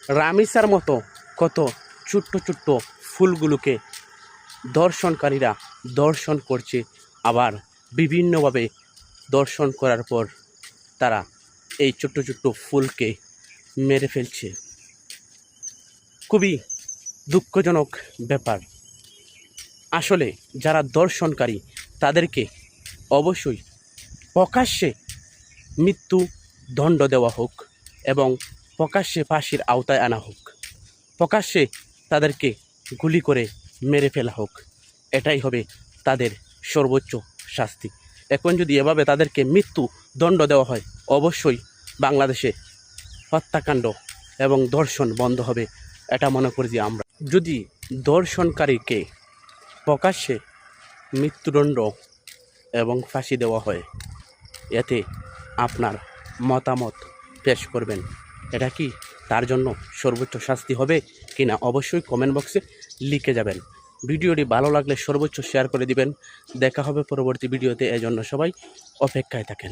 রামিসার মতো কত ছোট্ট ছোট্ট ফুলগুলোকে দর্শনকারীরা দর্শন করছে, আবার বিভিন্নভাবে দর্শন করার পর তারা এই ছোট্ট ছোট্ট ফুলকে মেরে ফেলছে। খুবই দুঃখজনক ব্যাপার। আসলে যারা দর্শনকারী তাদেরকে অবশ্যই প্রকাশ্যে মৃত্যু দণ্ড দেওয়া হোক এবং প্রকাশ্যে ফাঁসির আওতায় আনা হোক, প্রকাশ্যে তাদেরকে গুলি করে মেরে ফেলা হোক। এটাই হবে তাদের সর্বোচ্চ শাস্তি। এখন যদি এভাবে তাদেরকে মৃত্যু দণ্ড দেওয়া হয়, অবশ্যই বাংলাদেশে হত্যাকাণ্ড এবং ধর্ষণ বন্ধ হবে, এটা মনে করি যে আমরা। যদি ধর্ষণকারীকে প্রকাশ্যে মৃত্যুদণ্ড এবং ফাঁসি দেওয়া হয়, এতে আপনার মতামত পেশ করবেন। এটা কি তার জন্য সর্বোচ্চ শাস্তি হবে কি না, অবশ্যই কমেন্ট বক্সে লিখে যাবেন। ভিডিওটি ভালো লাগলে সর্বোচ্চ শেয়ার করে দিবেন। দেখা হবে পরবর্তী ভিডিওতে, এজন্য সবাই অপেক্ষায় থাকেন।